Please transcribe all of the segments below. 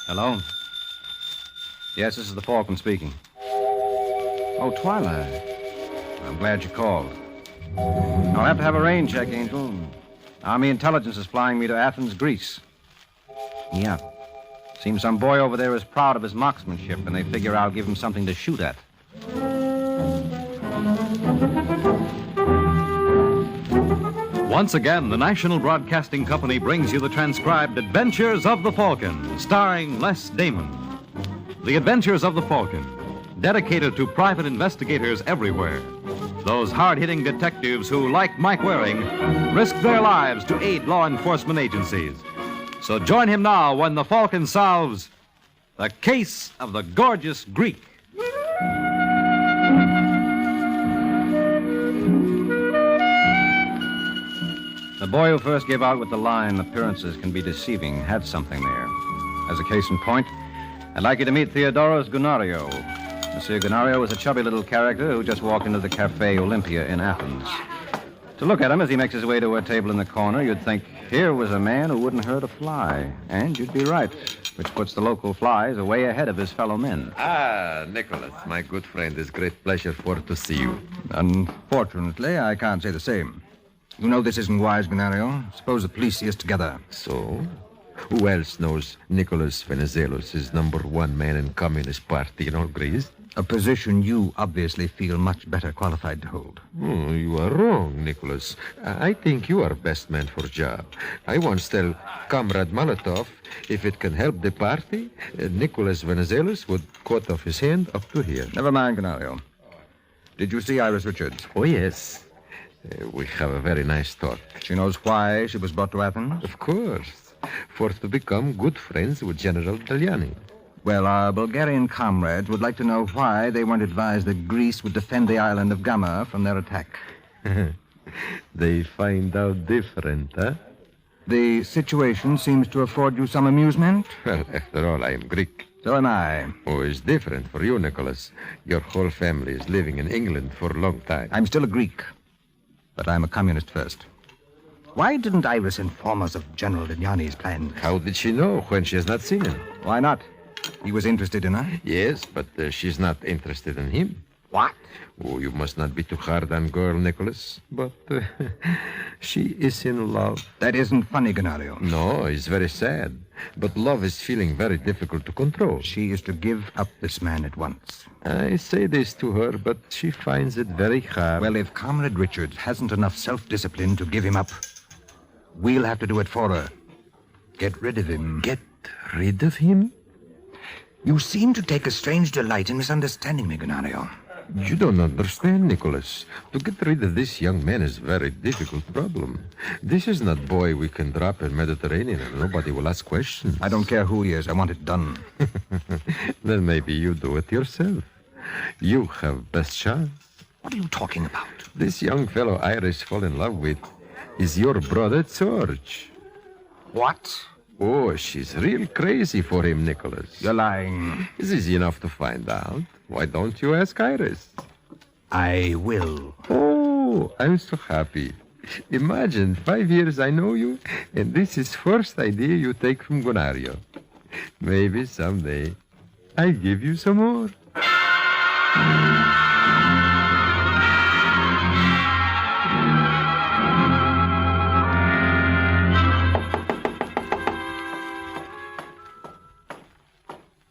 Hello? Yes, this is the Falcon speaking. Oh, Twilight. I'm glad you called. I'll have to have a rain check, Angel. Army intelligence is flying me to Athens, Greece. Yeah. Seems some boy over there is proud of his marksmanship, and they figure I'll give him something to shoot at. Once again, the National Broadcasting Company brings you the transcribed Adventures of the Falcon, starring Les Damon. The Adventures of the Falcon, dedicated to private investigators everywhere. Those hard-hitting detectives who, like Mike Waring, risk their lives to aid law enforcement agencies. So join him now when the Falcon solves the case of the gorgeous Greek. The boy who first gave out with the line, appearances can be deceiving, had something there. As a case in point, I'd like you to meet Theodoros Gunario. Monsieur Gunario is a chubby little character who just walked into the Café Olympia in Athens. To look at him as he makes his way to a table in the corner, you'd think here was a man who wouldn't hurt a fly. And you'd be right, which puts the local flies way ahead of his fellow men. Ah, Nicholas, my good friend, it's great pleasure to see you. Unfortunately, I can't say the same. You know this isn't wise, Gunario. Suppose the police see us together. So? Who else knows Nicholas Venizelos is #1 man in Communist Party in all Greece? A position you obviously feel much better qualified to hold. Oh, you are wrong, Nicholas. I think you are best man for job. I once tell Comrade Molotov, if it can help the party, Nicholas Venizelos would cut off his hand up to here. Never mind, Gunario. Did you see Iris Richards? Oh, yes. We have a very nice talk. She knows why she was brought to Athens? Of course. For to become good friends with General Deliani. Well, our Bulgarian comrades would like to know why they weren't advised that Greece would defend the island of Gamma from their attack. They find out different, huh? The situation seems to afford you some amusement? Well, after all, I am Greek. So am I. Oh, it's different for you, Nicholas. Your whole family is living in England for a long time. I'm still a Greek, but I'm a communist first. Why didn't Iris inform us of General Deliani's plans? How did she know when she has not seen him? Why not? He was interested in her? Yes, but she's not interested in him. What? Oh, you must not be too hard on girl, Nicholas. But she is in love. That isn't funny, Gunario. No, it's very sad. But love is feeling very difficult to control. She is to give up this man at once. I say this to her, but she finds it very hard. Well, if Comrade Richards hasn't enough self-discipline to give him up, we'll have to do it for her. Get rid of him. Get rid of him? You seem to take a strange delight in misunderstanding me, Gunario. You don't understand, Nicholas. To get rid of this young man is a very difficult problem. This is not boy we can drop in Mediterranean and nobody will ask questions. I don't care who he is. I want it done. Then maybe you do it yourself. You have best chance. What are you talking about? This young fellow Iris fall in love with is your brother George. What? Oh, she's real crazy for him, Nicholas. You're lying. It's easy enough to find out. Why don't you ask Iris? I will. Oh, I'm so happy. Imagine, 5 years I know you, and this is first idea you take from Gunario. Maybe someday I give you some more.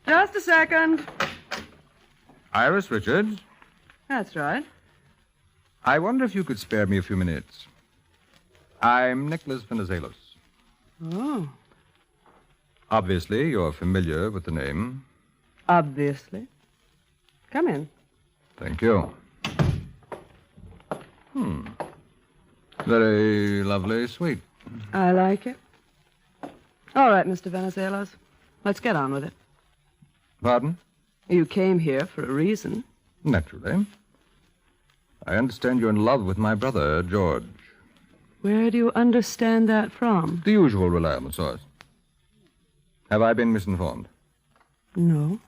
Just a second. Iris Richards? That's right. I wonder if you could spare me a few minutes. I'm Nicholas Venizelos. Oh, Obviously, you're familiar with the name. obviously. Come in. Thank you. Very lovely, sweet. I like it. All right, Mr. Venizelos. Let's get on with it. Pardon? You came here for a reason. Naturally. I understand you're in love with my brother, George. Where do you understand that from? The usual reliable source. Have I been misinformed? No,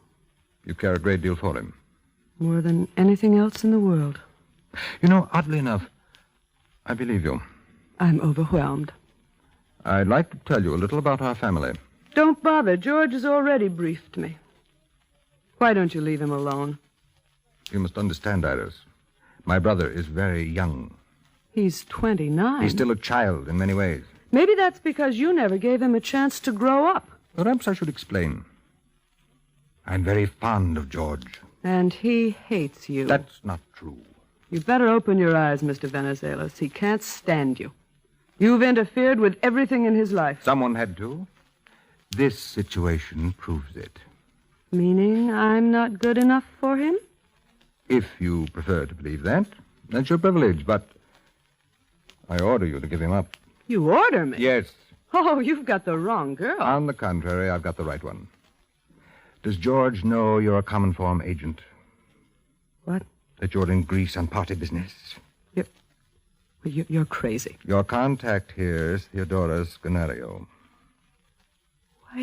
You care a great deal for him. more than anything else in the world. You know, oddly enough, I believe you. I'm overwhelmed. I'd like to tell you a little about our family. Don't bother. George has already briefed me. Why don't you leave him alone? You must understand, Iris. My brother is very young. He's 29. He's still a child in many ways. Maybe that's because you never gave him a chance to grow up. Perhaps I should explain. I'm very fond of George. And he hates you. That's not true. You'd better open your eyes, Mr. Venizelos. He can't stand you. You've interfered with everything in his life. Someone had to. This situation proves it. Meaning I'm not good enough for him? If you prefer to believe that, that's your privilege, but I order you to give him up. You order me? Yes. Oh, you've got the wrong girl. On the contrary, I've got the right one. Does George know you're a common form agent? What? That you're in Greece on party business? You're crazy. Your contact here is Theodoros Gonario. Why,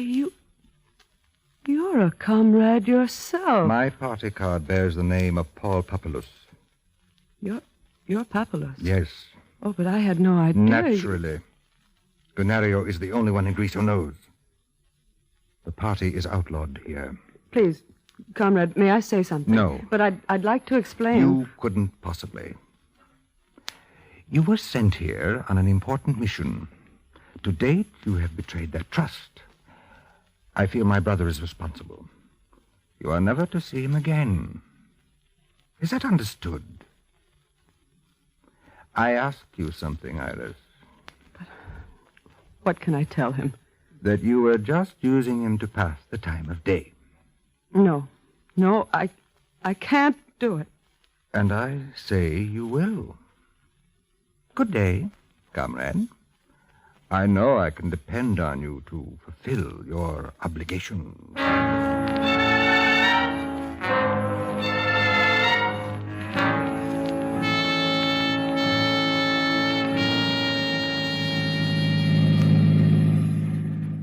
you're a comrade yourself. My party card bears the name of Paul Papoulos. You're Papoulos? Yes. Oh, but I had no idea. Naturally. Gonario is the only one in Greece who knows. The party is outlawed here. Please, comrade, may I say something? No. But I'd like to explain. You couldn't possibly. You were sent here on an important mission. To date, you have betrayed that trust. I feel my brother is responsible. You are never to see him again. Is that understood? I ask you something, Iris. What can I tell him? That you were just using him to pass the time of day. No, I can't do it. And I say you will. Good day, comrade. I know I can depend on you to fulfill your obligations.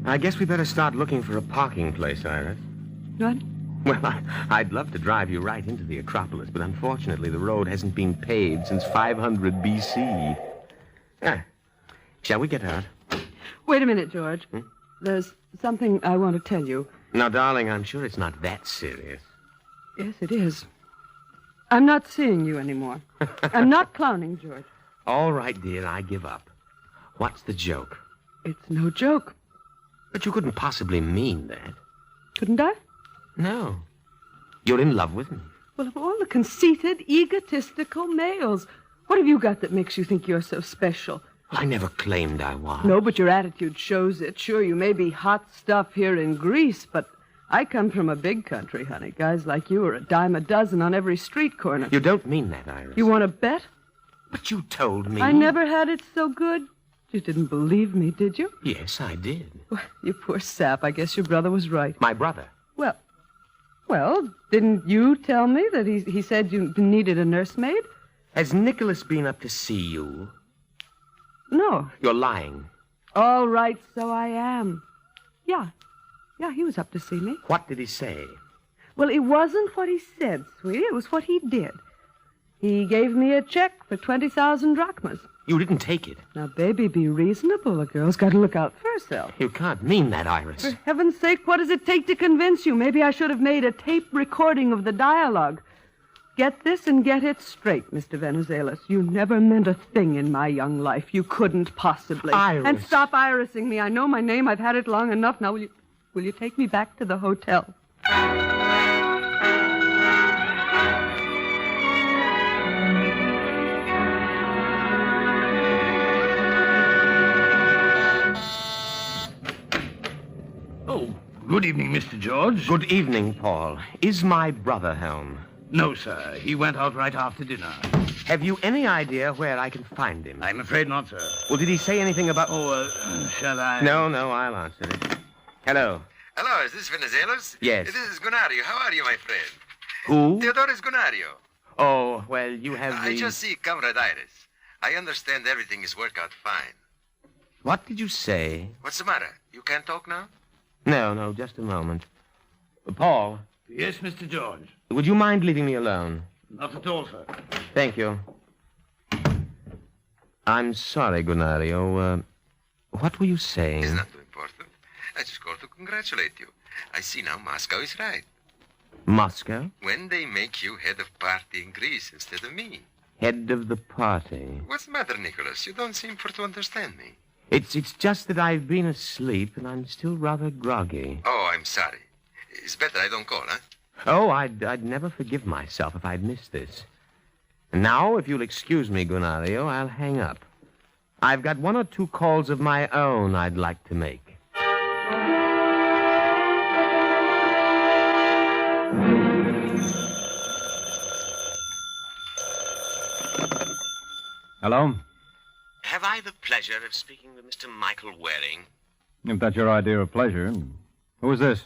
I guess we better start looking for a parking place, Iris. What? Well, I'd love to drive you right into the Acropolis, but unfortunately the road hasn't been paved since 500 B.C. Shall we get out? Wait a minute, George. There's something I want to tell you. Now, darling, I'm sure it's not that serious. Yes, it is. I'm not seeing you anymore. I'm not clowning, George. All right, dear, I give up. What's the joke? It's no joke. But you couldn't possibly mean that. Couldn't I? No. You're in love with me. Well, of all the conceited, egotistical males, what have you got that makes you think you're so special? I never claimed I was. No, but your attitude shows it. Sure, you may be hot stuff here in Greece, but I come from a big country, honey. Guys like you are a dime a dozen on every street corner. You don't mean that, Iris. You want to bet? But you told me. I never had it so good. You didn't believe me, did you? Yes, I did. Well, you poor sap. I guess your brother was right. My brother? Well, didn't you tell me that he said you needed a nursemaid? Has Nicholas been up to see you? No. You're lying. All right, so I am. Yeah, he was up to see me. What did he say? Well, it wasn't what he said, sweetie. It was what he did. He gave me a check for 20,000 drachmas. You didn't take it. Now, baby, be reasonable. A girl's got to look out for herself. You can't mean that, Iris. For heaven's sake, what does it take to convince you? Maybe I should have made a tape recording of the dialogue. Get this and get it straight, Mr. Venizelos. You never meant a thing in my young life. You couldn't possibly. Iris. And stop irising me. I know my name. I've had it long enough. Now, will you take me back to the hotel? Good evening, Mr. George. Good evening, Paul. Is my brother home? No, sir. He went out right after dinner. Have you any idea where I can find him? I'm afraid not, sir. Well, did he say anything about... Shall I? No, I'll answer it. Hello. Hello, is this Venizelos? Yes. This is Gonario. How are you, my friend? Who? Theodoros Gonario. Oh, well, you have the... I just see Comrade Iris. I understand everything is worked out fine. What did you say? What's the matter? You can't talk now? No, just a moment. Paul. Yes, Mr. George. Would you mind leaving me alone? Not at all, sir. Thank you. I'm sorry, Gonario. What were you saying? It's not too important. I just called to congratulate you. I see now Moscow is right. Moscow? When they make you head of party in Greece instead of me. Head of the party. What's the matter, Nicholas? You don't seem to understand me. It's just that I've been asleep and I'm still rather groggy. Oh, I'm sorry. It's better I don't call, huh? Oh, I'd never forgive myself if I'd missed this. And now, if you'll excuse me, Gunario, I'll hang up. I've got one or two calls of my own I'd like to make. Hello? Have I the pleasure of speaking with Mr. Michael Waring? If that's your idea of pleasure. Who is this?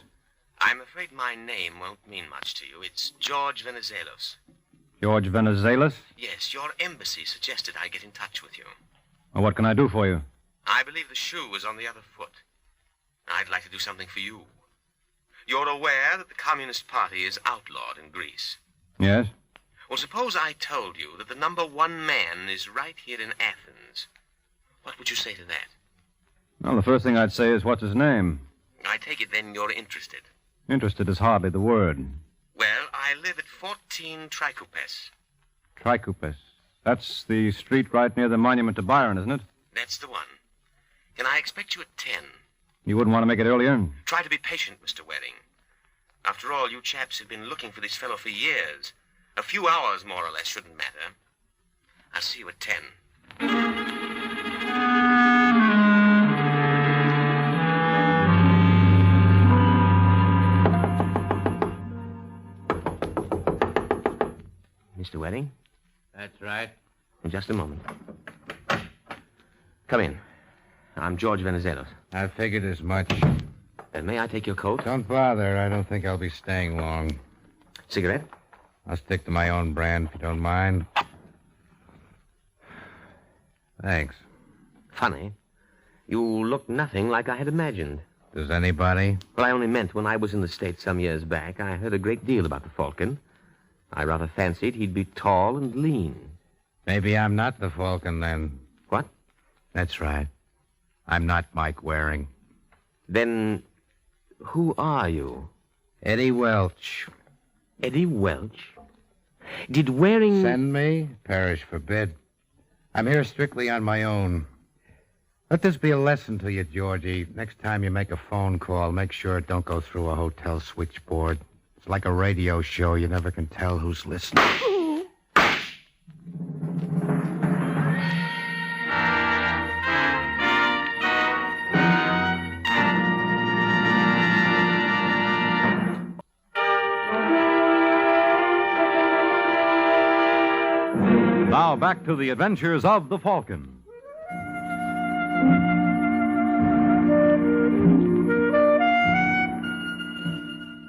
I'm afraid my name won't mean much to you. It's George Venizelos. George Venizelos? Yes, your embassy suggested I get in touch with you. Well, what can I do for you? I believe the shoe was on the other foot. I'd like to do something for you. You're aware that the Communist Party is outlawed in Greece. Yes? Well, suppose I told you that the number one man is right here in Athens. What would you say to that? Well, the first thing I'd say is, what's his name? I take it then you're interested. Interested is hardly the word. Well, I live at 14 Trikoupes. Trikoupes. That's the street right near the monument to Byron, isn't it? That's the one. Can I expect you at 10? You wouldn't want to make it earlier? Try to be patient, Mr. Waring. After all, you chaps have been looking for this fellow for years. A few hours, more or less, shouldn't matter. I'll see you at 10. Mr. Waring? That's right. Just a moment. Come in. I'm George Venizelos. I figured as much. May I take your coat? Don't bother. I don't think I'll be staying long. Cigarette? I'll stick to my own brand, if you don't mind. Thanks. Funny. You look nothing like I had imagined. Does anybody? Well, I only meant when I was in the States some years back, I heard a great deal about the Falcon. I rather fancied he'd be tall and lean. Maybe I'm not the Falcon, then. What? That's right. I'm not Mike Waring. Then, who are you? Eddie Welch. Eddie Welch? Did Waring... Send me? Parish forbid. I'm here strictly on my own. Let this be a lesson to you, Georgie. Next time you make a phone call, make sure it don't go through a hotel switchboard. It's like a radio show. You never can tell who's listening. Now back to the adventures of the Falcon.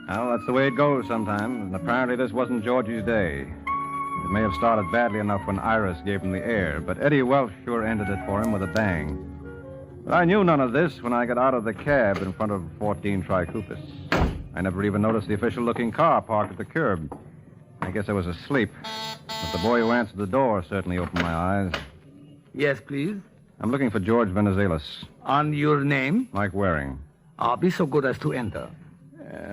Well, that's the way it goes sometimes, and apparently this wasn't Georgie's day. It may have started badly enough when Iris gave him the air, but Eddie Welch sure ended it for him with a bang. But I knew none of this when I got out of the cab in front of 14 Trikoupes. I never even noticed the official-looking car parked at the curb. I guess I was asleep. But the boy who answered the door certainly opened my eyes. Yes, please. I'm looking for George Venizelos. And your name? Mike Waring. Be so good as to enter.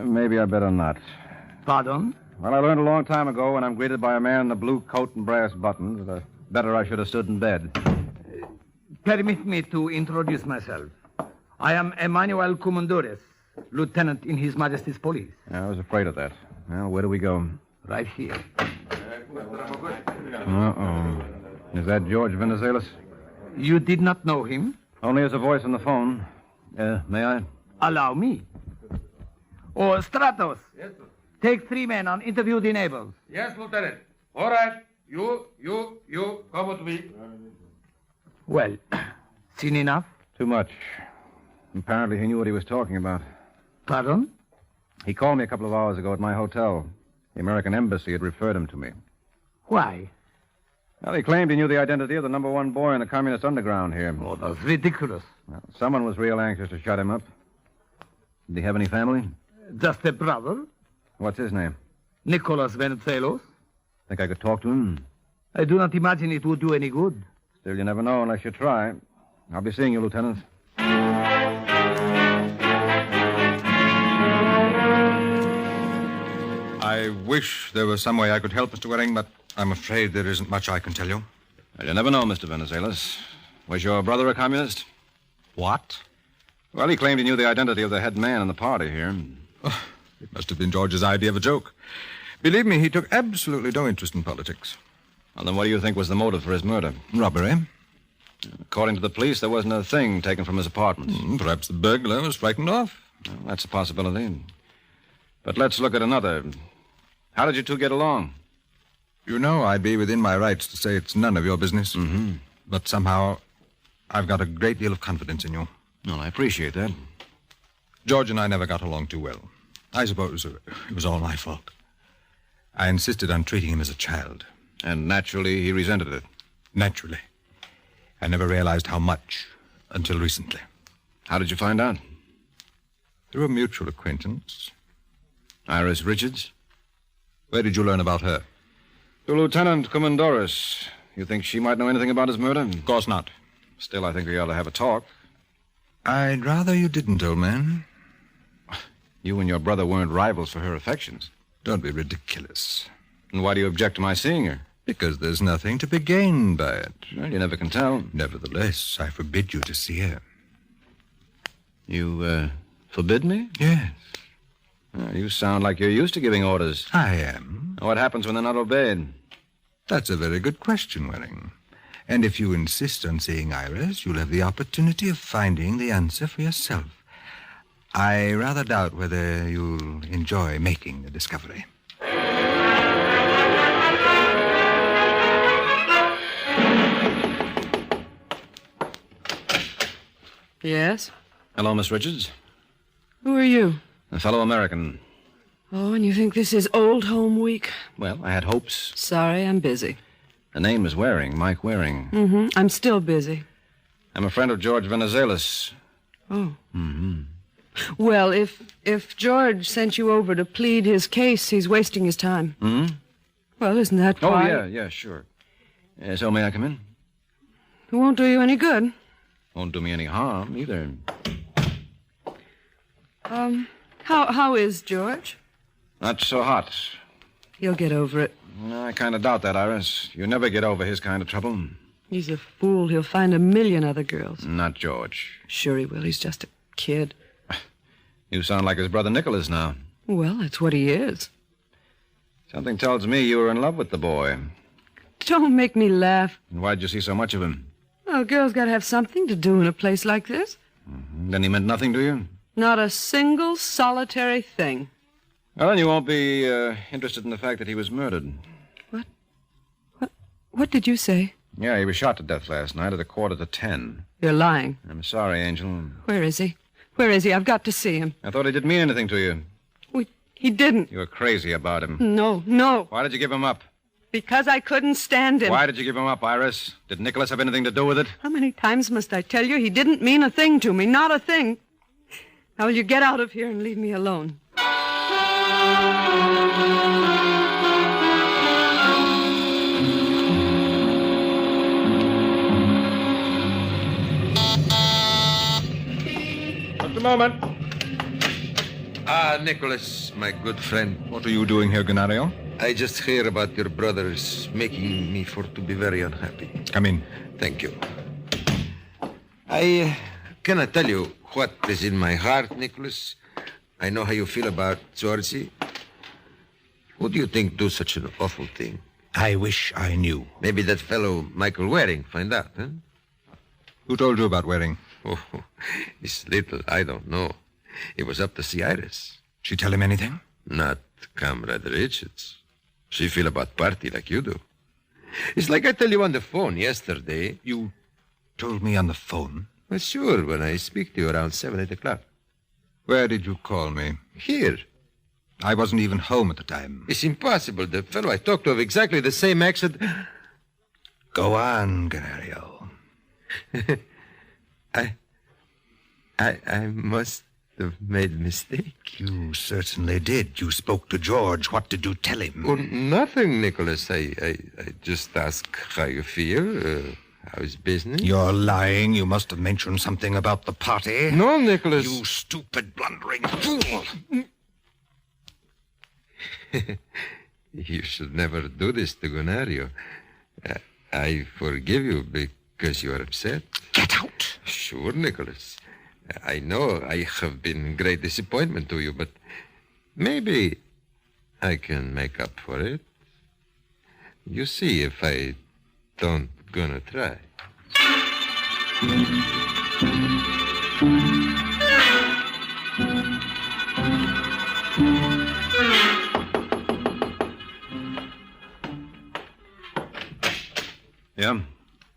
Maybe I better not. Pardon? Well, I learned a long time ago when I'm greeted by a man in a blue coat and brass buttons that better I should have stood in bed. Permit me to introduce myself. I am Emmanuel Comandores, lieutenant in His Majesty's police. I was afraid of that. Well, where do we go? Right here. Uh-oh. Is that George Venizelos? You did not know him? Only as a voice on the phone. May I? Allow me. Oh, Stratos. Yes, sir. Take 3 men and interview the neighbors. Yes, Lieutenant. All right. You, come with me. Well, seen enough? Too much. Apparently he knew what he was talking about. Pardon? He called me a couple of hours ago at my hotel. The American embassy had referred him to me. Why? Well, he claimed he knew the identity of the number one boy in the communist underground here. Oh, that's ridiculous. Well, someone was real anxious to shut him up. Did he have any family? Just a brother, What's his name? Nicholas Venizelos. Think I could talk to him? I do not imagine it would do any good. Still, you never know unless you try. I'll be seeing you, Lieutenant. wish there was some way I could help, Mr. Waring, but I'm afraid there isn't much I can tell you. Well, you never know, Mr. Venizelos. Was your brother a communist? What? Well, he claimed he knew the identity of the head man in the party here. Oh, it must have been George's idea of a joke. Believe me, he took absolutely no interest in politics. Well, then what do you think was the motive for his murder? Robbery. According to the police, there wasn't a thing taken from his apartment. Perhaps the burglar was frightened off. Well, that's a possibility. But let's look at another. How did you two get along? You know I'd be within my rights to say it's none of your business. Mm-hmm. But somehow, I've got a great deal of confidence in you. Well, I appreciate that. George and I never got along too well. I suppose it was all my fault. I insisted on treating him as a child. And naturally, he resented it. Naturally. I never realized how much until recently. How did you find out? Through a mutual acquaintance. Iris Richards? Where did you learn about her? To Lieutenant Commandoris. You think she might know anything about his murder? Of course not. Still, I think we ought to have a talk. I'd rather you didn't, old man. You and your brother weren't rivals for her affections. Don't be ridiculous. And why do you object to my seeing her? Because there's nothing to be gained by it. Well, you never can tell. Nevertheless, I forbid you to see her. You, forbid me? Yes. Well, you sound like you're used to giving orders. I am. What happens when they're not obeyed? That's a very good question, Waring. And if you insist on seeing Iris, you'll have the opportunity of finding the answer for yourself. I rather doubt whether you'll enjoy making the discovery. Yes? Hello, Miss Richards. Who are you? A fellow American. Oh, and you think this is Old Home Week? Well, I had hopes. Sorry, I'm busy. The name is Waring, Mike Waring. Mm-hmm. I'm still busy. I'm a friend of George Venizelos. Oh. Mm-hmm. Well, if George sent you over to plead his case, he's wasting his time. Hmm? Well, isn't that why? Oh, yeah, sure. So may I come in? It won't do you any good. Won't do me any harm, either. How is George? Not so hot. He'll get over it. I kind of doubt that, Iris. You never get over his kind of trouble. He's a fool. He'll find a million other girls. Not George. Sure he will. He's just a kid. You sound like his brother Nicholas now. Well, that's what he is. Something tells me you were in love with the boy. Don't make me laugh. And why'd you see so much of him? Well, a girl's got to have something to do in a place like this. Mm-hmm. Then he meant nothing to you? Not a single solitary thing. Well, then you won't be interested in the fact that he was murdered. What did you say? Yeah, he was shot to death last night at 9:45. You're lying. I'm sorry, Angel. Where is he? Where is he? I've got to see him. I thought he didn't mean anything to you. He didn't. You were crazy about him. No. Why did you give him up? Because I couldn't stand him. Why did you give him up, Iris? Did Nicholas have anything to do with it? How many times must I tell you? He didn't mean a thing to me. Not a thing. Now, will you get out of here and leave me alone? Just a moment. Nicholas, my good friend. What are you doing here, Ganario? I just hear about your brothers making me for to be very unhappy. Come in. Thank you. I cannot tell you what is in my heart, Nicholas. I know how you feel about Georgie. Who do you think do such an awful thing? I wish I knew. Maybe that fellow Michael Waring find out, huh? Who told you about Waring? Oh, it's little. I don't know. It was up to see Iris. She tell him anything? Not Comrade Richards. She feel about party like you do. It's like I tell you on the phone yesterday. You told me on the phone? Well, sure, when I speak to you around 7, 8 o'clock. Where did you call me? Here. I wasn't even home at the time. It's impossible. The fellow I talked to have exactly the same accent. Go on, Ganario. I must have made a mistake. You certainly did. You spoke to George. What did you tell him? Oh, nothing, Nicholas. I just asked how you feel. How's business? You're lying. You must have mentioned something about the party. No, Nicholas. You stupid, blundering fool. You should never do this to Gunario. I forgive you because you are upset. Get out! Sure, Nicholas. I know I have been great disappointment to you, but maybe I can make up for it. You see if I don't gonna try. Yeah?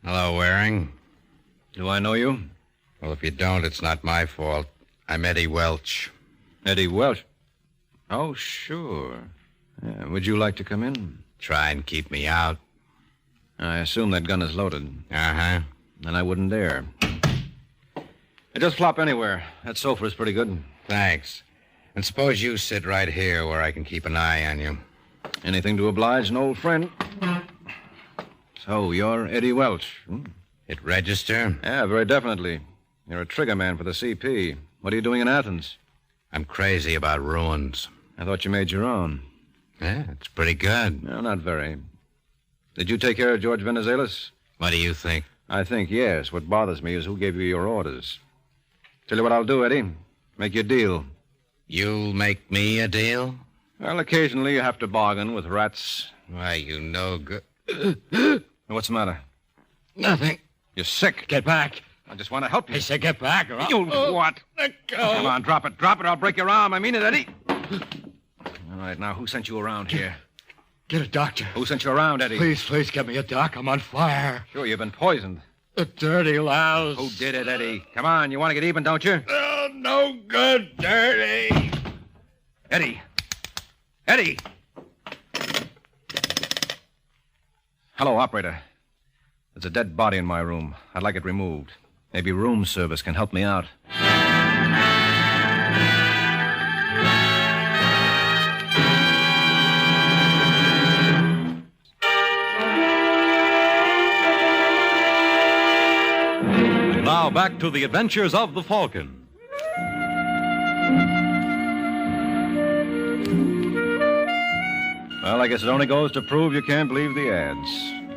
Hello, Waring. Do I know you? Well, if you don't, it's not my fault. I'm Eddie Welch. Eddie Welch? Oh, sure. Yeah, would you like to come in? Try and keep me out. I assume that gun is loaded. Uh-huh. Then I wouldn't dare. Just flop anywhere. That sofa is pretty good. Thanks. And suppose you sit right here where I can keep an eye on you. Anything to oblige an old friend. So, you're Eddie Welch. It register? Yeah, very definitely. You're a trigger man for the CP. What are you doing in Athens? I'm crazy about ruins. I thought you made your own. Yeah, it's pretty good. No, not very. Did you take care of George Venizelos? What do you think? I think yes. What bothers me is who gave you your orders. Tell you what I'll do, Eddie. Make you a deal. You'll make me a deal? Well, occasionally you have to bargain with rats. Why, you no good. What's the matter? Nothing. You're sick. Get back. I just want to help you. I said get back, or I'll... You what? Let go. Come on, drop it. Drop it, or I'll break your arm. I mean it, Eddie. All right, now, who sent you around here? Get a doctor. Who sent you around, Eddie? Please get me a doc. I'm on fire. Sure, you've been poisoned. The dirty louse. Who did it, Eddie? Come on, you want to get even, don't you? Oh, no good, dirty. Eddie! Eddie! Hello, operator. There's a dead body in my room. I'd like it removed. Maybe room service can help me out. Now back to the adventures of the Falcon. Well, I guess it only goes to prove you can't believe the ads.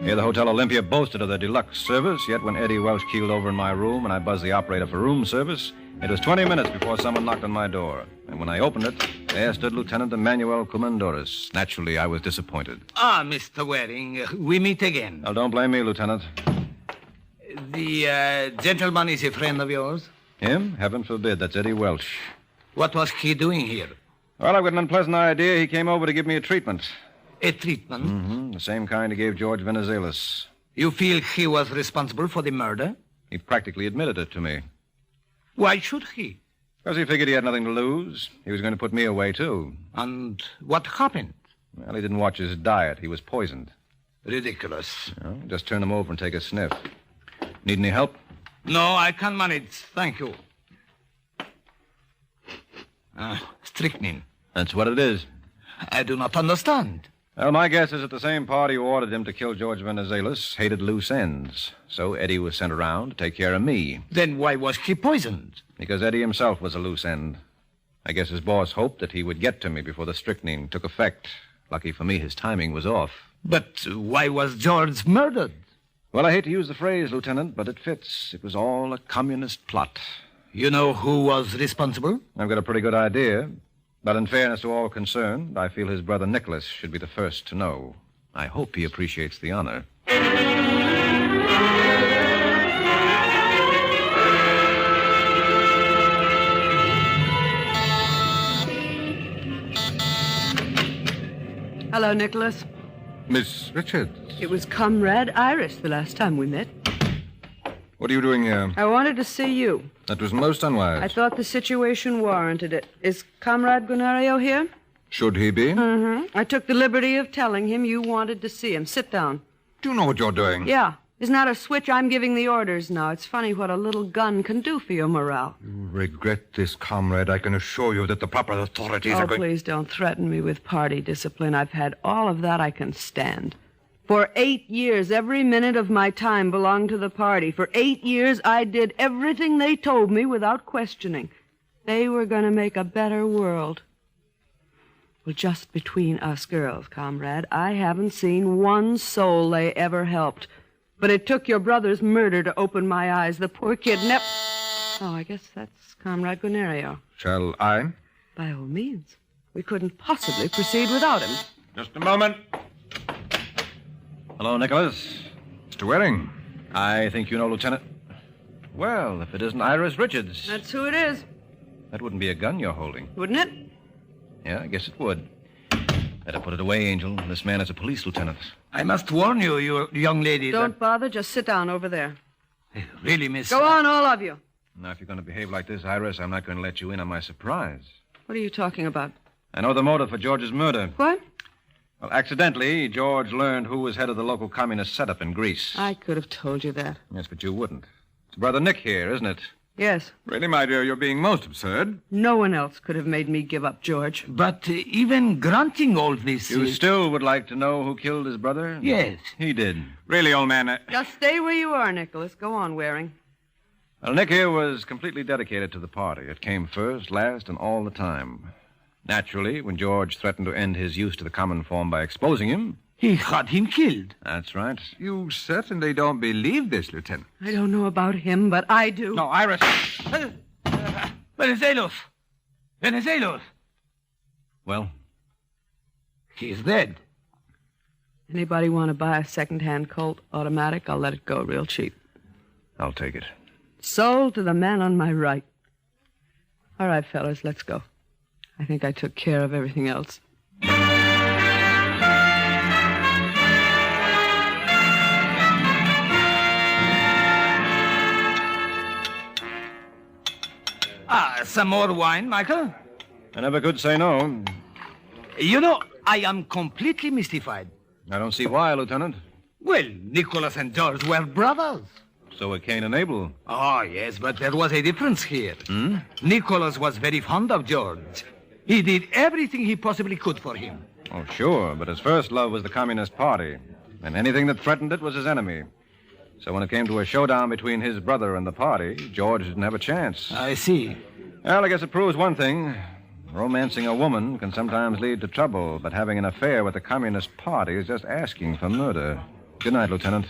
Here the Hotel Olympia boasted of their deluxe service, yet when Eddie Welch keeled over in my room and I buzzed the operator for room service, it was 20 minutes before someone knocked on my door. And when I opened it, there stood Lieutenant Emmanuel Kumandoris. Naturally, I was disappointed. Ah, Mr. Waring, we meet again. Well, don't blame me, Lieutenant. The gentleman is a friend of yours? Him? Heaven forbid. That's Eddie Welch. What was he doing here? Well, I've got an unpleasant idea. He came over to give me a treatment. A treatment? Mm-hmm. The same kind he gave George Venizelos. You feel he was responsible for the murder? He practically admitted it to me. Why should he? Because he figured he had nothing to lose. He was going to put me away, too. And what happened? Well, he didn't watch his diet. He was poisoned. Ridiculous. Just turn him over and take a sniff. Need any help? No, I can manage. Thank you. Strychnine. That's what it is. I do not understand. Well, my guess is that the same party who ordered him to kill George Venizelos hated loose ends. So Eddie was sent around to take care of me. Then why was he poisoned? Because Eddie himself was a loose end. I guess his boss hoped that he would get to me before the strychnine took effect. Lucky for me, his timing was off. But why was George murdered? Well, I hate to use the phrase, Lieutenant, but it fits. It was all a communist plot. You know who was responsible? I've got a pretty good idea. But in fairness to all concerned, I feel his brother Nicholas should be the first to know. I hope he appreciates the honor. Hello, Nicholas. Miss Richards, It was Comrade Iris the last time we met. what are you doing here? I wanted to see you. That was most unwise. I thought the situation warranted it. Is Comrade Gunario here? Should he be? Mm-hmm. I took the liberty of telling him you wanted to see him. Sit down. Do you know what you're doing? Yeah. Isn't that a switch? I'm giving the orders now. It's funny what a little gun can do for your morale. You regret this, comrade. I can assure you that the proper authorities Oh, are going... please don't threaten me with party discipline. I've had all of that I can stand. For 8 years, every minute of my time belonged to the party. For 8 years, I did everything they told me without questioning. They were going to make a better world. Well, just between us girls, comrade, I haven't seen one soul they ever helped. But it took your brother's murder to open my eyes. The poor kid never... Oh, I guess that's Comrade Gunario. Shall I? By all means. We couldn't possibly proceed without him. Just a moment. Hello, Nicholas. Mr. Waring. I think you know Lieutenant. Well, if it isn't Iris Richards. That's who it is, That wouldn't be a gun you're holding. wouldn't it? Yeah, I guess it would. Better put it away, Angel. This man is a police lieutenant. I must warn you, you young lady. Don't bother. Just sit down over there. Really, miss. Go on, all of you. Now, if you're going to behave like this, Iris, I'm not going to let you in on my surprise. What are you talking about? I know the motive for George's murder. What? Well, accidentally, George learned who was head of the local communist setup in Greece. I could have told you that. Yes, but you wouldn't. It's Brother Nick here, isn't it? Yes. Really, my dear, you're being most absurd. No one else could have made me give up George. But even granting all this... You still would like to know who killed his brother? Yes. He did. Really, old man, Just stay where you are, Nicholas. Go on, Waring. Well, Nick here was completely dedicated to the party. It came first, last, and all the time. Naturally, when George threatened to end his use to the common form by exposing him... He had him killed. That's right. you certainly don't believe this, Lieutenant. I don't know about him, but I do. No, Iris. Venizelos! Venizelos! Well, He's dead. Anybody want to buy a second-hand Colt automatic? I'll let it go real cheap. I'll take it. Sold to the man on my right. All right, fellas, let's go. I think I took care of everything else. Some more wine, Michael? I never could say no. You know, I am completely mystified. I don't see why, Lieutenant. Well, Nicholas and George were brothers. So were Cain and Abel. Oh, yes, but there was a difference here. Nicholas was very fond of George. He did everything he possibly could for him. Oh, sure, but his first love was the Communist Party, and anything that threatened it was his enemy. So when it came to a showdown between his brother and the party, George didn't have a chance. I see. Well, I guess it proves one thing. Romancing a woman can sometimes lead to trouble, but having an affair with the Communist Party is just asking for murder. Good night, Lieutenant.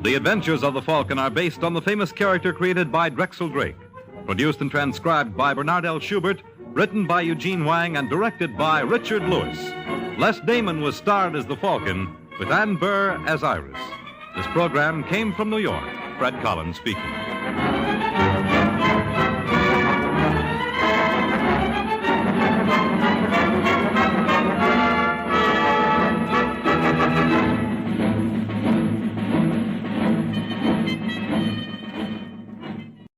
The Adventures of the Falcon are based on the famous character created by Drexel Drake. Produced and transcribed by Bernard L. Schubert, written by Eugene Wang, and directed by Richard Lewis. Les Damon was starred as the Falcon, with Ann Burr as Iris. This program came from New York. Fred Collins speaking.